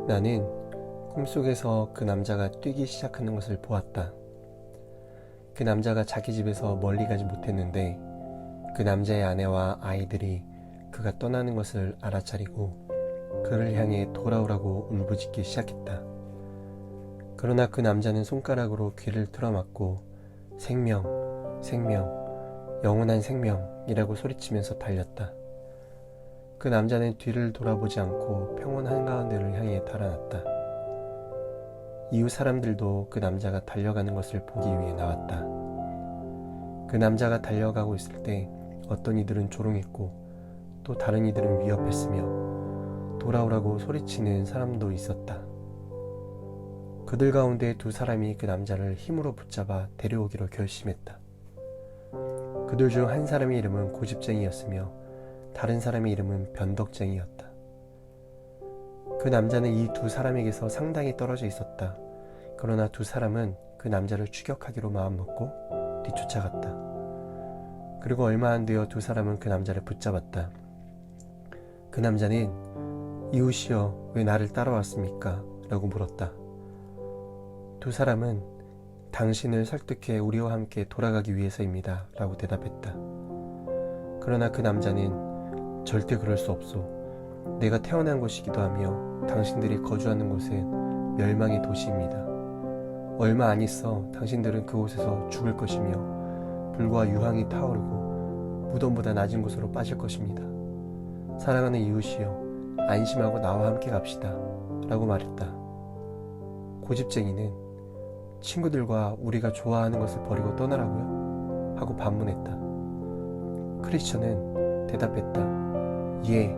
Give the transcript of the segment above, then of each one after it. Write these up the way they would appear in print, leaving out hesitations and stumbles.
나는 꿈속에서 그 남자가 뛰기 시작하는 것을 보았다. 그 남자가 자기 집에서 멀리 가지 못했는데 그 남자의 아내와 아이들이 그가 떠나는 것을 알아차리고 그를 향해 돌아오라고 울부짖기 시작했다. 그러나 그 남자는 손가락으로 귀를 틀어막고 생명, 생명, 영원한 생명이라고 소리치면서 달렸다. 그 남자는 뒤를 돌아보지 않고 평온 한가운데를 향해 달아났다. 이웃 사람들도 그 남자가 달려가는 것을 보기 위해 나왔다. 그 남자가 달려가고 있을 때 어떤 이들은 조롱했고 또 다른 이들은 위협했으며 돌아오라고 소리치는 사람도 있었다. 그들 가운데 두 사람이 그 남자를 힘으로 붙잡아 데려오기로 결심했다. 그들 중 한 사람의 이름은 고집쟁이였으며 다른 사람의 이름은 변덕쟁이였다. 그 남자는 이 두 사람에게서 상당히 떨어져 있었다. 그러나 두 사람은 그 남자를 추격하기로 마음먹고 뒤쫓아갔다. 그리고 얼마 안 되어 두 사람은 그 남자를 붙잡았다. 그 남자는 이웃이여 왜 나를 따라왔습니까? 라고 물었다. 두 사람은 당신을 설득해 우리와 함께 돌아가기 위해서입니다. 라고 대답했다. 그러나 그 남자는 절대 그럴 수 없소. 내가 태어난 곳이기도 하며 당신들이 거주하는 곳은 멸망의 도시입니다. 얼마 안 있어 당신들은 그곳에서 죽을 것이며 불과 유황이 타오르고 무덤보다 낮은 곳으로 빠질 것입니다. 사랑하는 이웃이여 안심하고 나와 함께 갑시다. 라고 말했다. 고집쟁이는 친구들과 우리가 좋아하는 것을 버리고 떠나라고요? 하고 반문했다. 크리스천은 대답했다. 예,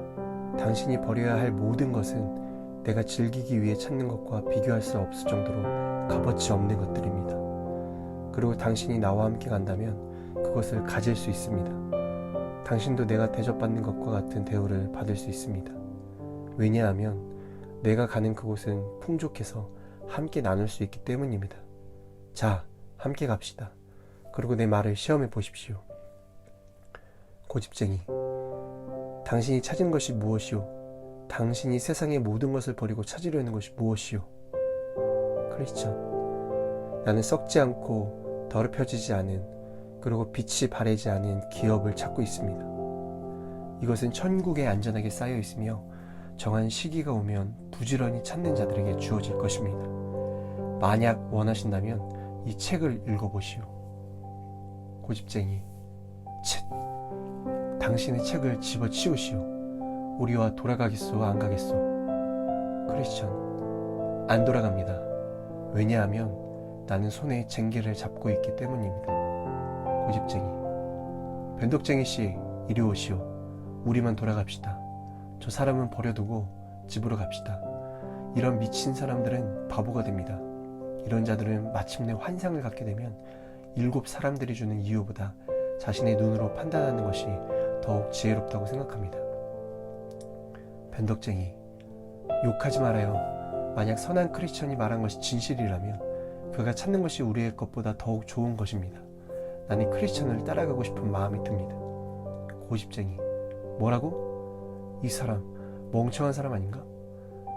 당신이 버려야 할 모든 것은 내가 즐기기 위해 찾는 것과 비교할 수 없을 정도로 값어치 없는 것들입니다. 그리고 당신이 나와 함께 간다면 그것을 가질 수 있습니다. 당신도 내가 대접받는 것과 같은 대우를 받을 수 있습니다. 왜냐하면 내가 가는 그곳은 풍족해서 함께 나눌 수 있기 때문입니다. 자, 함께 갑시다. 그리고 내 말을 시험해 보십시오. 고집쟁이, 당신이 찾은 것이 무엇이오? 당신이 세상의 모든 것을 버리고 찾으려는 것이 무엇이오? 크리스천, 나는 썩지 않고 더럽혀지지 않은 그리고 빛이 바래지 않은 기업을 찾고 있습니다. 이것은 천국에 안전하게 쌓여 있으며 정한 시기가 오면 부지런히 찾는 자들에게 주어질 것입니다. 만약 원하신다면 이 책을 읽어보시오. 고집쟁이, 쳇! 당신의 책을 집어치우시오. 우리와 돌아가겠소, 안 가겠소? 크리스천, 안 돌아갑니다. 왜냐하면 나는 손에 쟁개를 잡고 있기 때문입니다. 고집쟁이, 변덕쟁이씨, 이리 오시오. 우리만 돌아갑시다. 저 사람은 버려두고 집으로 갑시다. 이런 미친 사람들은 바보가 됩니다. 이런 자들은 마침내 환상을 갖게 되면 7 사람들이 주는 이유보다 자신의 눈으로 판단하는 것이 더욱 지혜롭다고 생각합니다. 변덕쟁이, 욕하지 말아요. 만약 선한 크리스천이 말한 것이 진실이라면 그가 찾는 것이 우리의 것보다 더욱 좋은 것입니다. 나는 크리스천을 따라가고 싶은 마음이 듭니다. 고집쟁이, 뭐라고? 이 사람 멍청한 사람 아닌가?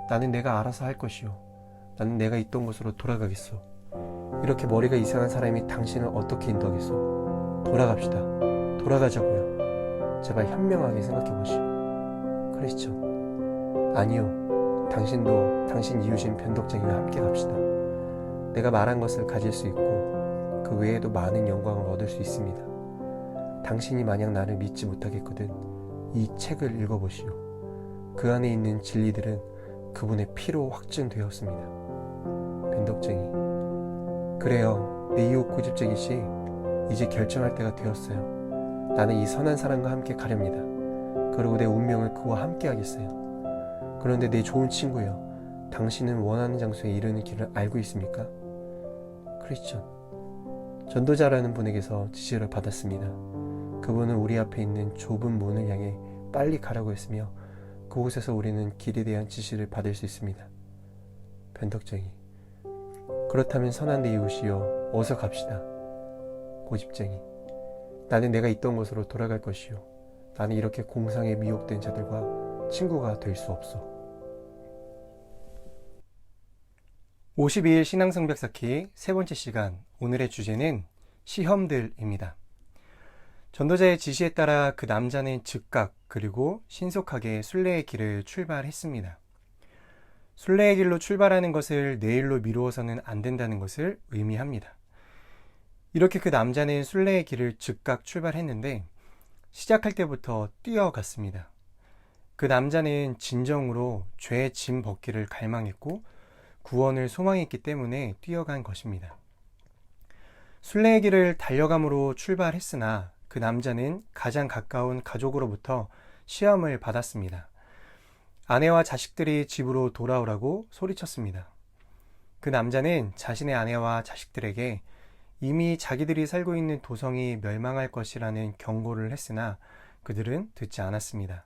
나는 내가 알아서 할 것이요. 나는 내가 있던 곳으로 돌아가겠소. 이렇게 머리가 이상한 사람이 당신을 어떻게 인도하겠소? 돌아갑시다. 돌아가자고요. 제발 현명하게 생각해 보시오. 크리스천, 아니요. 당신도 당신 이웃인 변덕쟁이와 함께 갑시다. 내가 말한 것을 가질 수 있고 그 외에도 많은 영광을 얻을 수 있습니다. 당신이 만약 나를 믿지 못하겠거든 이 책을 읽어보시오. 그 안에 있는 진리들은 그분의 피로 확증되었습니다. 변덕쟁이, 그래요. 내 이웃 고집쟁이씨, 이제 결정할 때가 되었어요. 나는 이 선한 사람과 함께 가렵니다. 그리고 내 운명을 그와 함께 하겠어요. 그런데 내 좋은 친구요, 당신은 원하는 장소에 이르는 길을 알고 있습니까? 크리스천, 전도자라는 분에게서 지시를 받았습니다. 그분은 우리 앞에 있는 좁은 문을 향해 빨리 가라고 했으며 그곳에서 우리는 길에 대한 지시를 받을 수 있습니다. 변덕쟁이, 그렇다면 선한 내 이웃이여 어서 갑시다. 고집쟁이, 나는 내가 있던 곳으로 돌아갈 것이요. 나는 이렇게 공상에 미혹된 자들과 친구가 될 수 없어. 52일 신앙성벽 쌓기 세 번째 시간, 오늘의 주제는 시험들입니다. 전도자의 지시에 따라 그 남자는 즉각 그리고 신속하게 순례의 길을 출발했습니다. 순례의 길로 출발하는 것을 내일로 미루어서는 안 된다는 것을 의미합니다. 이렇게 그 남자는 순례의 길을 즉각 출발했는데 시작할 때부터 뛰어갔습니다. 그 남자는 진정으로 죄의 짐 벗기를 갈망했고 구원을 소망했기 때문에 뛰어간 것입니다. 순례의 길을 달려감으로 출발했으나 그 남자는 가장 가까운 가족으로부터 시험을 받았습니다. 아내와 자식들이 집으로 돌아오라고 소리쳤습니다. 그 남자는 자신의 아내와 자식들에게 이미 자기들이 살고 있는 도성이 멸망할 것이라는 경고를 했으나 그들은 듣지 않았습니다.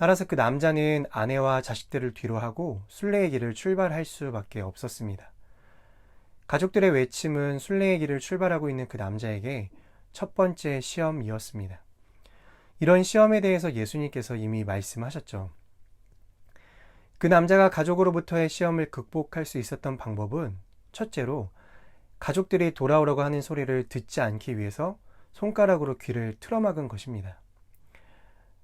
따라서 그 남자는 아내와 자식들을 뒤로하고 순례의 길을 출발할 수밖에 없었습니다. 가족들의 외침은 순례의 길을 출발하고 있는 그 남자에게 첫 번째 시험이었습니다. 이런 시험에 대해서 예수님께서 이미 말씀하셨죠. 그 남자가 가족으로부터의 시험을 극복할 수 있었던 방법은 첫째로 가족들이 돌아오라고 하는 소리를 듣지 않기 위해서 손가락으로 귀를 틀어막은 것입니다.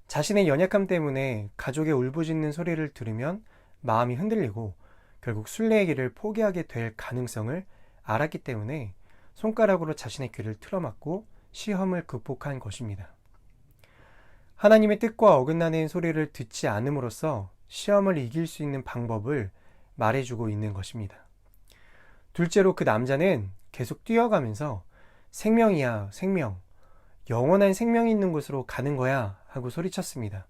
자신의 연약함 때문에 가족의 울부짖는 소리를 들으면 마음이 흔들리고 결국 순례의 길을 포기하게 될 가능성을 알았기 때문에 손가락으로 자신의 귀를 틀어막고 시험을 극복한 것입니다. 하나님의 뜻과 어긋나는 소리를 듣지 않음으로써 시험을 이길 수 있는 방법을 말해주고 있는 것입니다. 둘째로 그 남자는 계속 뛰어가면서 생명이야, 생명. 영원한 생명이 있는 곳으로 가는 거야 하고 소리쳤습니다.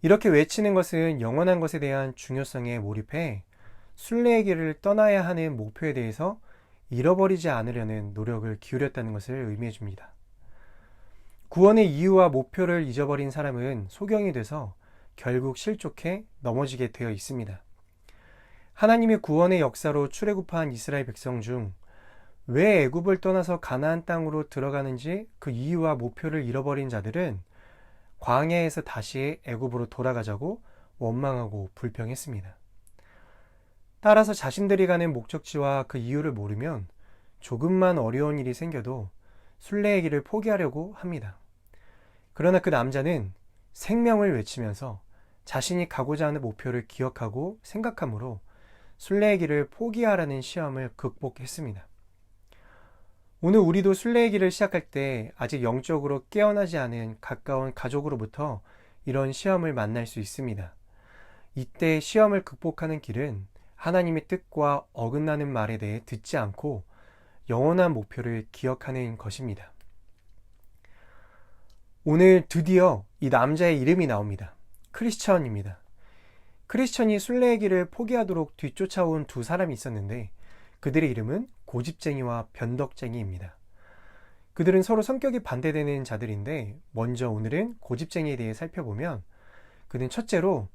이렇게 외치는 것은 영원한 것에 대한 중요성에 몰입해 순례의 길을 떠나야 하는 목표에 대해서 잃어버리지 않으려는 노력을 기울였다는 것을 의미해 줍니다. 구원의 이유와 목표를 잊어버린 사람은 소경이 돼서 결국 실족해 넘어지게 되어 있습니다. 하나님의 구원의 역사로 출애굽한 이스라엘 백성 중 왜 애굽을 떠나서 가나안 땅으로 들어가는지 그 이유와 목표를 잃어버린 자들은 광야에서 다시 애굽으로 돌아가자고 원망하고 불평했습니다. 따라서 자신들이 가는 목적지와 그 이유를 모르면 조금만 어려운 일이 생겨도 순례의 길을 포기하려고 합니다. 그러나 그 남자는 생명을 외치면서 자신이 가고자 하는 목표를 기억하고 생각함으로 순례의 길을 포기하라는 시험을 극복했습니다. 오늘 우리도 순례의 길을 시작할 때 아직 영적으로 깨어나지 않은 가까운 가족으로부터 이런 시험을 만날 수 있습니다. 이때 시험을 극복하는 길은 하나님의 뜻과 어긋나는 말에 대해 듣지 않고 영원한 목표를 기억하는 것입니다. 오늘 드디어 이 남자의 이름이 나옵니다. 크리스천입니다. 크리스천이 순례의 길을 포기하도록 뒤쫓아온 두 사람이 있었는데 그들의 이름은 고집쟁이와 변덕쟁이입니다. 그들은 서로 성격이 반대되는 자들인데 먼저 오늘은 고집쟁이에 대해 살펴보면 그는 첫째로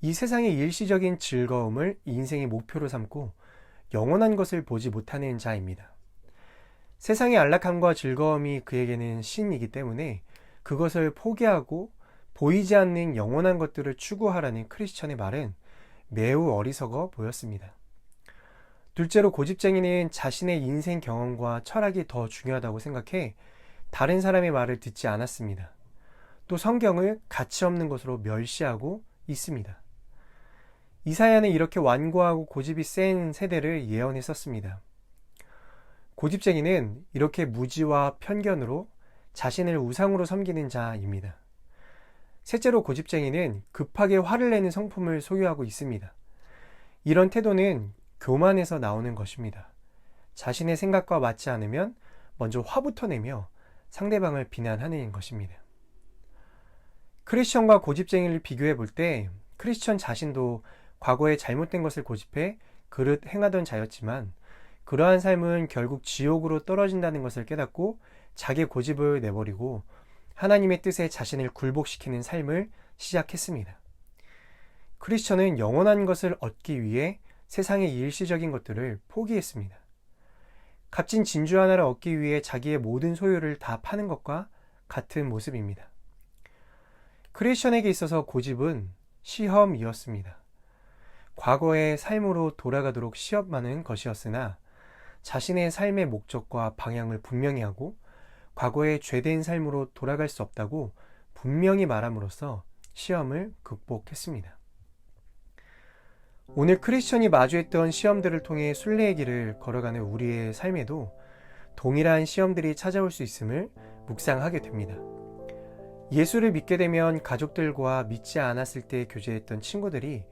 이 세상의 일시적인 즐거움을 인생의 목표로 삼고 영원한 것을 보지 못하는 자입니다. 세상의 안락함과 즐거움이 그에게는 신이기 때문에 그것을 포기하고 보이지 않는 영원한 것들을 추구하라는 크리스천의 말은 매우 어리석어 보였습니다. 둘째로 고집쟁이는 자신의 인생 경험과 철학이 더 중요하다고 생각해 다른 사람의 말을 듣지 않았습니다. 또 성경을 가치 없는 것으로 멸시하고 있습니다. 이사야는 이렇게 완고하고 고집이 센 세대를 예언했었습니다. 고집쟁이는 이렇게 무지와 편견으로 자신을 우상으로 섬기는 자입니다. 셋째로 고집쟁이는 급하게 화를 내는 성품을 소유하고 있습니다. 이런 태도는 교만에서 나오는 것입니다. 자신의 생각과 맞지 않으면 먼저 화부터 내며 상대방을 비난하는 것입니다. 크리스천과 고집쟁이를 비교해 볼 때 크리스천 자신도 과거에 잘못된 것을 고집해 그릇 행하던 자였지만 그러한 삶은 결국 지옥으로 떨어진다는 것을 깨닫고 자기 고집을 내버리고 하나님의 뜻에 자신을 굴복시키는 삶을 시작했습니다. 크리스천은 영원한 것을 얻기 위해 세상의 일시적인 것들을 포기했습니다. 값진 진주 하나를 얻기 위해 자기의 모든 소유를 다 파는 것과 같은 모습입니다. 크리스천에게 있어서 고집은 시험이었습니다. 과거의 삶으로 돌아가도록 시험하는 것이었으나 자신의 삶의 목적과 방향을 분명히 하고 과거의 죄된 삶으로 돌아갈 수 없다고 분명히 말함으로써 시험을 극복했습니다. 오늘 크리스천이 마주했던 시험들을 통해 순례의 길을 걸어가는 우리의 삶에도 동일한 시험들이 찾아올 수 있음을 묵상하게 됩니다. 예수를 믿게 되면 가족들과 믿지 않았을 때 교제했던 친구들이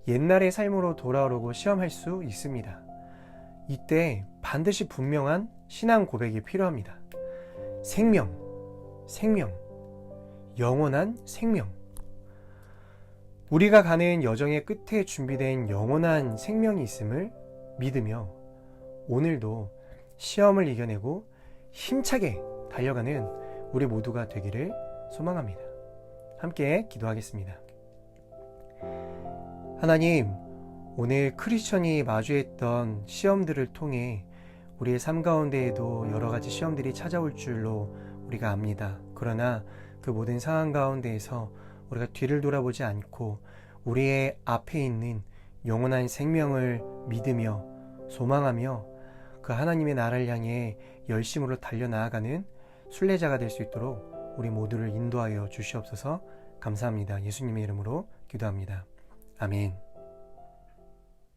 옛날의 삶으로 돌아오려고 시험할 수 있습니다. 이때 반드시 분명한 신앙 고백이 필요합니다. 생명, 영원한 생명. 우리가 가는 여정의 끝에 준비된 영원한 생명이 있음을 믿으며 오늘도 시험을 이겨내고 힘차게 달려가는 우리 모두가 되기를 소망합니다. 함께 기도하겠습니다. 하나님, 오늘 크리스천이 마주했던 시험들을 통해 우리의 삶 가운데에도 여러 가지 시험들이 찾아올 줄로 우리가 압니다. 그러나 그 모든 상황 가운데에서 우리가 뒤를 돌아보지 않고 우리의 앞에 있는 영원한 생명을 믿으며 소망하며 그 하나님의 나라를 향해 열심으로 달려나아가는 순례자가 될 수 있도록 우리 모두를 인도하여 주시옵소서. 감사합니다. 예수님의 이름으로 기도합니다. 아멘.